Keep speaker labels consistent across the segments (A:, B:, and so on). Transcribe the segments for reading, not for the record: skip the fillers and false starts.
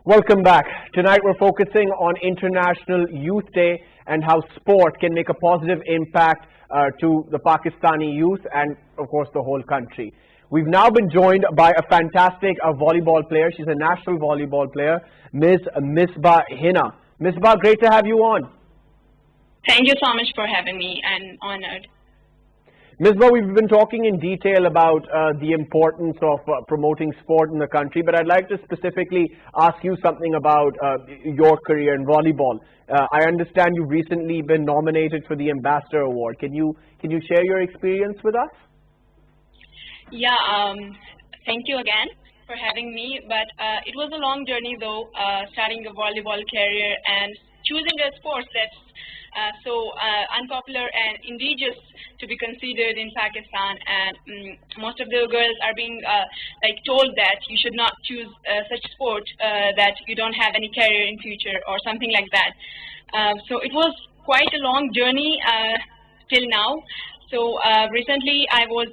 A: Welcome back. Tonight we're focusing on International Youth Day and how sport can make a positive impact to the Pakistani youth and of course the whole country. We've now been joined by a fantastic volleyball player. She's a national volleyball player, Ms. Misbah Hina. Misbah, great to have you on.
B: Thank you so much for having me. I'm honored.
A: Misbah, we've been talking in detail about the importance of promoting sport in the country, but I'd like to specifically ask you something about your career in volleyball. I understand you've recently been nominated for the Ambassador Award. Can you share your experience with us?
B: Yeah, thank you again for having me. But it was a long journey though, starting a volleyball career and choosing a sport that's so unpopular and indigenous to be considered in Pakistan, and most of the girls are being told that you should not choose such sport, that you don't have any career in future or something like that. So it was quite a long journey till now. So recently I was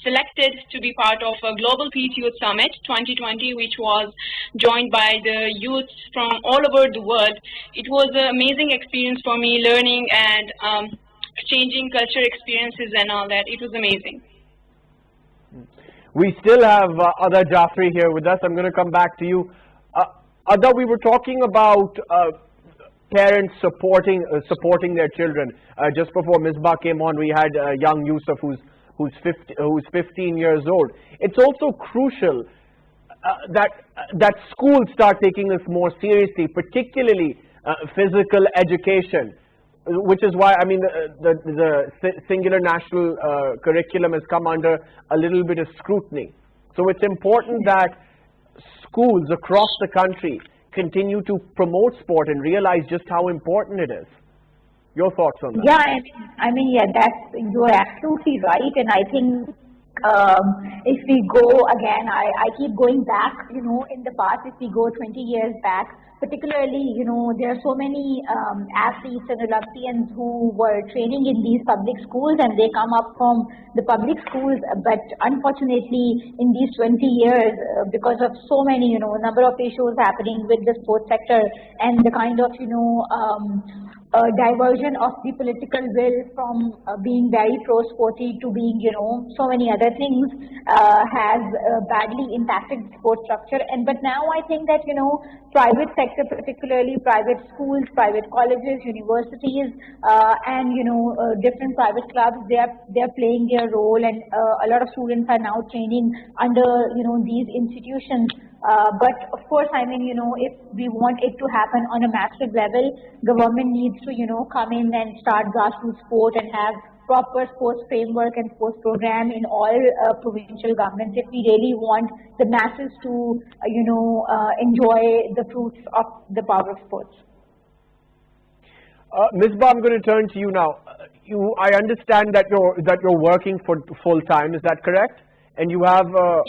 B: selected to be part of a Global Peace Youth Summit 2020, which was joined by the youths from all over the world. It was an amazing experience for me, learning and exchanging culture experiences and all that. It was amazing.
A: We still have Ada Jaffery here with us. I'm going to come back to you. Ada, we were talking about parents supporting their children. Just before Misbah came on, we had young Yousuf who's 15 years old. It's also crucial that schools start taking this more seriously, particularly physical education, which is why, I mean, the singular national curriculum has come under a little bit of scrutiny. So it's important that schools across the country continue to promote sport and realize just how important it is. Your thoughts on that?
C: Yeah, you are absolutely right, and I think if we go again, I keep going back, in the past, if we go 20 years back, particularly, there are so many athletes and Olympians who were training in these public schools, and they come up from the public schools, but unfortunately in these 20 years, because of so many, number of issues happening with the sports sector and the kind of, diversion of the political will from being very pro-sporty to being, so many other things has badly impacted sports structure. But now I think that, private sector, particularly private schools, private colleges, universities, and, different private clubs, they're playing their role, and a lot of students are now training under, these institutions. But of course, I mean, if we want it to happen on a massive level, government needs to, come in and start grassroots sport and have proper sports framework and sports program in all provincial governments if we really want the masses to, enjoy the fruits of the power of sports.
A: Misbah, I'm going to turn to you now. I understand that you're working for full time. Is that correct? And you have a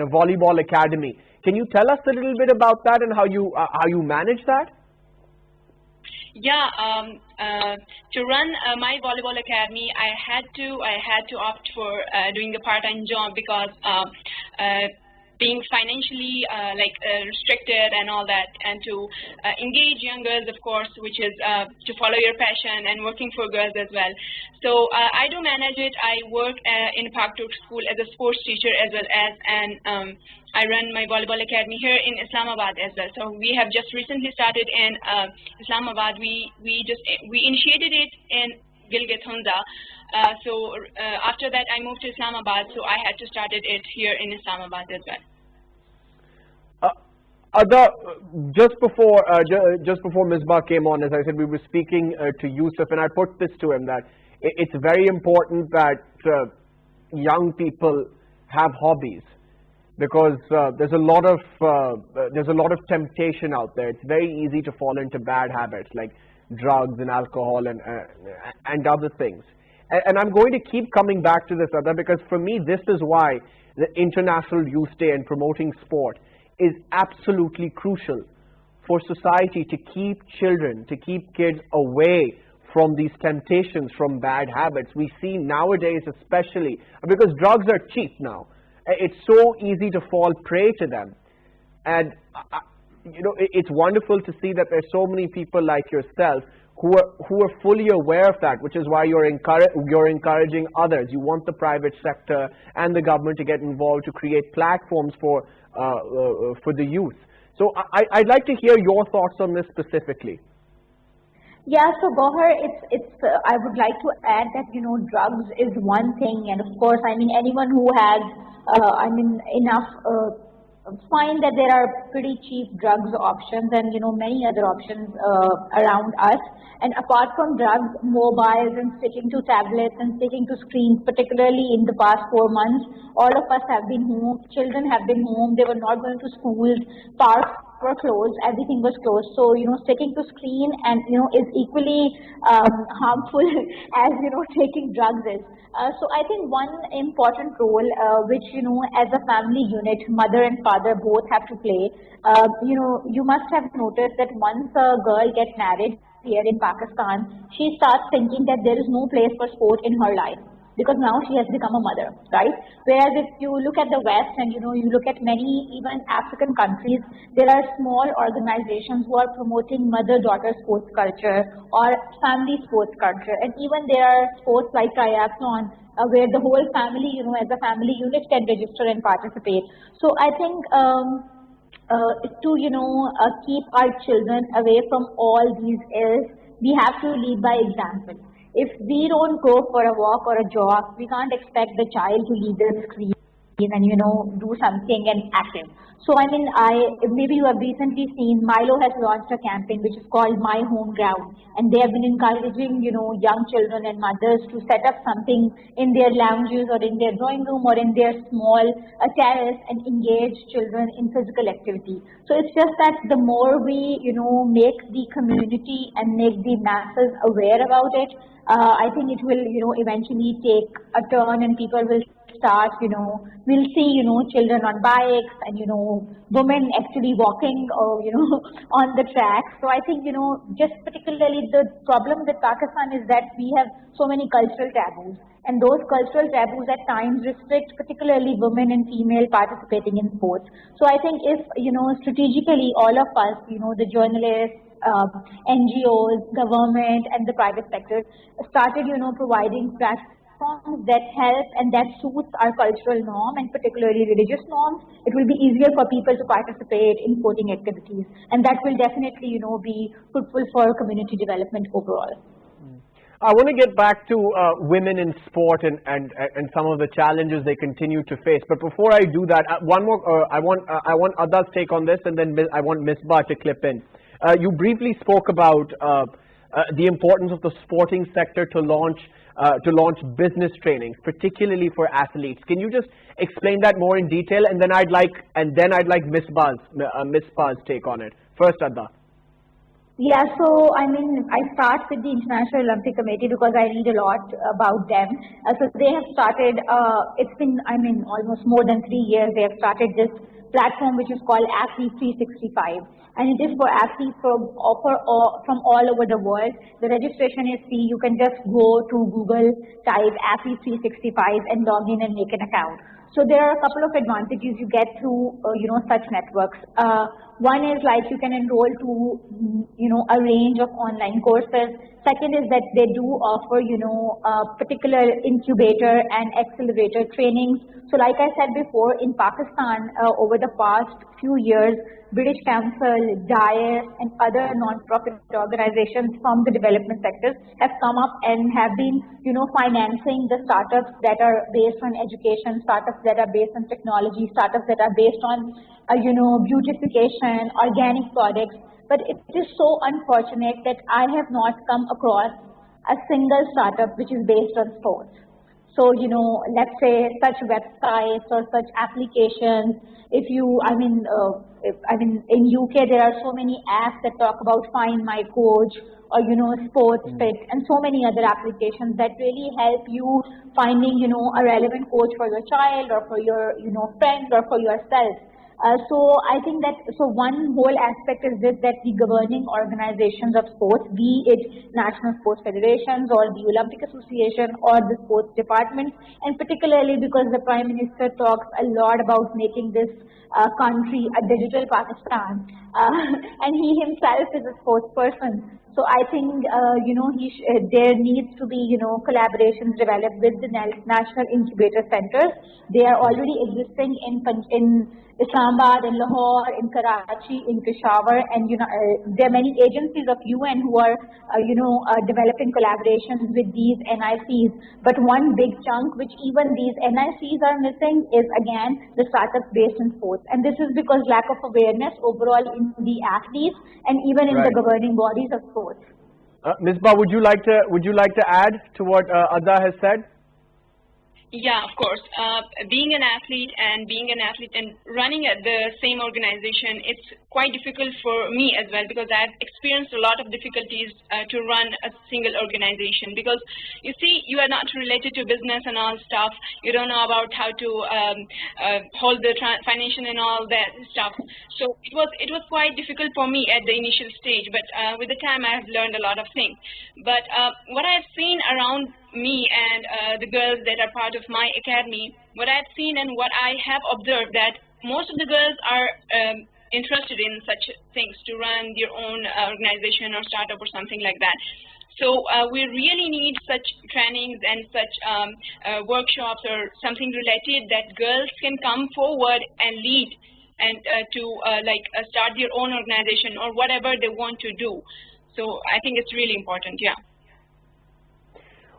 A: volleyball academy. Can you tell us a little bit about that and how you manage that?
B: Yeah, to run my volleyball academy, I had to opt for doing a part-time job because being financially restricted and all that, and to engage young girls, of course, which is to follow your passion and working for girls as well. So I do manage it. I work in Park Turk School as a sports teacher as well as, and I run my volleyball academy here in Islamabad as well. So we have just recently started in Islamabad. We initiated it in Gilgit Hunza. So after that, I moved to Islamabad. So I had to start it here in Islamabad as well.
A: Ada, just before Misbah came on, as I said, we were speaking to Yousuf, and I put this to him that it's very important that young people have hobbies, because there's a lot of temptation out there. It's very easy to fall into bad habits like drugs and alcohol and other things. And I'm going to keep coming back to this, Ada, because for me this is why the International Youth Day and promoting sport is absolutely crucial for society to keep kids away from these temptations, from bad habits. We see nowadays, especially because drugs are cheap now, it's so easy to fall prey to them. And you know, it's wonderful to see that there's so many people like yourself who are fully aware of that, which is why you're encouraging others. You want the private sector and the government to get involved to create platforms for the youth. So I'd like to hear your thoughts on this specifically.
C: Yeah, so Ghauhar, I would like to add that, you know, drugs is one thing, and of course, I mean, anyone who has, enough, find that there are pretty cheap drugs options and, you know, many other options around us. And apart from drugs, mobiles and sticking to tablets and sticking to screens, particularly in the past 4 months, all of us have been home, children have been home, they were not going to schools, parks were closed, everything was closed. So, you know, sticking to screen and, you know, is equally harmful as, you know, taking drugs is. So I think one important role which, you know, as a family unit, mother and father both have to play. You know, you must have noticed that once a girl gets married here in Pakistan, she starts thinking that there is no place for sport in her life, because now she has become a mother, right? Whereas if you look at the West and, you know, you look at many even African countries, there are small organizations who are promoting mother-daughter sports culture or family sports culture. And even there are sports like triathlon where the whole family, you know, as a family unit can register and participate. So I think to, you know, keep our children away from all these ills, we have to lead by example. If we don't go for a walk or a jog, we can't expect the child to leave the screen and, you know, do something and active. So I mean, maybe you have recently seen Milo has launched a campaign which is called My Home Ground, and they have been encouraging, you know, young children and mothers to set up something in their lounges or in their drawing room or in their small terrace and engage children in physical activity. So it's just that the more we, you know, make the community and make the masses aware about it, I think it will, you know, eventually take a turn and people will start, you know, we'll see, you know, children on bikes and, you know, women actually walking, you know, on the track. So I think, you know, just particularly the problem with Pakistan is that we have so many cultural taboos. And those cultural taboos at times restrict particularly women and female participating in sports. So I think if, you know, strategically all of us, you know, the journalists, NGOs, government and the private sector started, you know, providing platforms that help and that suits our cultural norm and particularly religious norms, it will be easier for people to participate in sporting activities. And that will definitely, you know, be fruitful for community development overall.
A: I want to get back to women in sport and some of the challenges they continue to face. But before I do that, one more. I want Ada's take on this, and then I want Misbah to clip in. You briefly spoke about the importance of the sporting sector to launch business trainings, particularly for athletes. Can you just explain that more in detail? And then I'd like Misbah's take on it. First, Ada.
C: Yeah, so I mean, I start with the International Olympic Committee because I read a lot about them. So they have started, it's been, I mean, almost more than 3 years, they have started this platform which is called Athlete 365. And it is for athletes from all over the world. The registration is free. You can just go to Google, type Athlete 365 and log in and make an account. So there are a couple of advantages you get through, you know, such networks. One is like you can enroll to, you know, a range of online courses. Second is that they do offer, you know, particular incubator and accelerator trainings. So like I said before, in Pakistan, over the past few years, British Council, DIAS, and other non-profit organizations from the development sectors have come up and have been, you know, financing the startups that are based on education, startups that are based on technology, startups that are based on, you know, beautification, organic products. But it is so unfortunate that I have not come across a single startup which is based on sports. So, you know, let's say such websites or such applications, if you, in UK there are so many apps that talk about Find My Coach or, you know, Sports Fit and so many other applications that really help you finding, you know, a relevant coach for your child or for your, you know, friend or for yourself. So I think that, so one whole aspect is this, that the governing organizations of sports, be it national sports federations or the Olympic Association or the sports department, and particularly because the Prime Minister talks a lot about making this country a digital Pakistan, and he himself is a sports person. So I think, there needs to be, collaborations developed with the national incubator centers. They are already existing in Islamabad, in Lahore, in Karachi, in Peshawar, and there are many agencies of UN who are developing collaborations with these NICs. But one big chunk which even these NICs are missing is again the startups based in sports, and this is because lack of awareness overall in the athletes and even in the governing bodies of sports.
A: Misbah, would you like to add to what Ada has said?
B: Yeah, of course. Being an athlete and running at the same organization, it's quite difficult for me as well, because I've experienced a lot of difficulties to run a single organization, because you see, you are not related to business and all stuff. You don't know about how to hold the financial and all that stuff. So it was quite difficult for me at the initial stage, but with the time I have learned a lot of things. But what I've seen around me and the girls that are part of my academy, what I've seen and what I have observed, that most of the girls are interested in such things, to run their own organization or startup or something like that. So we really need such trainings and such workshops or something related, that girls can come forward and lead and start their own organization or whatever they want to do. So I think it's really important, yeah.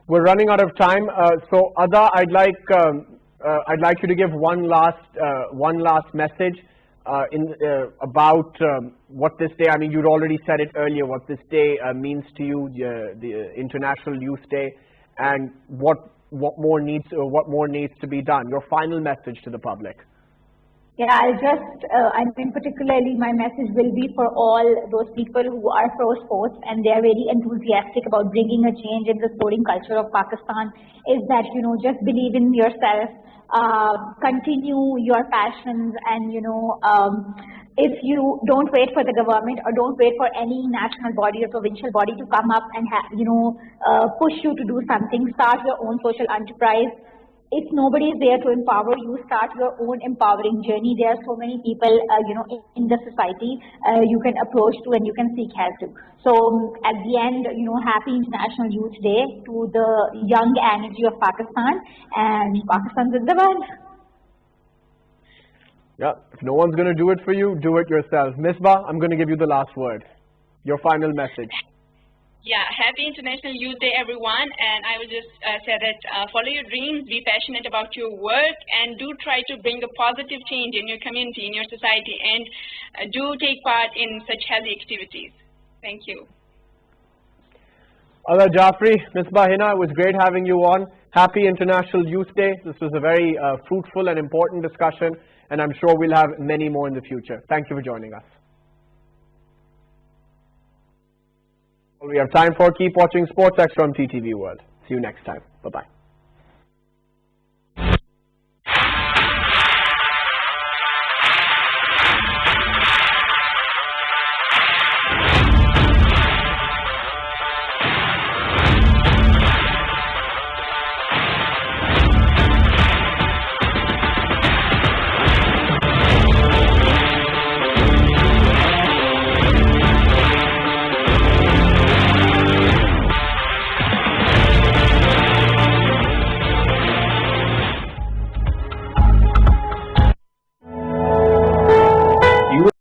A: We're running out of time, so Ada, I'd like you to give one last message about what this day. I mean, you'd already said it earlier. What this day means to you, the International Youth Day, and what more needs to be done. Your final message to the public.
C: Yeah, I mean, particularly my message will be for all those people who are pro sports and they are very enthusiastic about bringing a change in the sporting culture of Pakistan, is that, just believe in yourself, continue your passions, and, if you don't wait for the government or don't wait for any national body or provincial body to come up and, push you to do something, start your own social enterprise. If nobody is there to empower you, start your own empowering journey. There are so many people, in the society you can approach to and you can seek help to. So at the end, happy International Youth Day to the young energy of Pakistan, and Pakistan Zindabad.
A: Yeah, if no one's going to do it for you, do it yourself. Misbah, I'm going to give you the last word. Your final message.
B: Yeah, happy International Youth Day, everyone. And I will just say that follow your dreams, be passionate about your work, and do try to bring a positive change in your community, in your society, and do take part in such healthy activities. Thank you.
A: Ada Jaffery, Misbah Hina, it was great having you on. Happy International Youth Day. This was a very fruitful and important discussion, and I'm sure we'll have many more in the future. Thank you for joining us. We have time for Keep Watching Sports X from TTV World. See you next time. Bye-bye.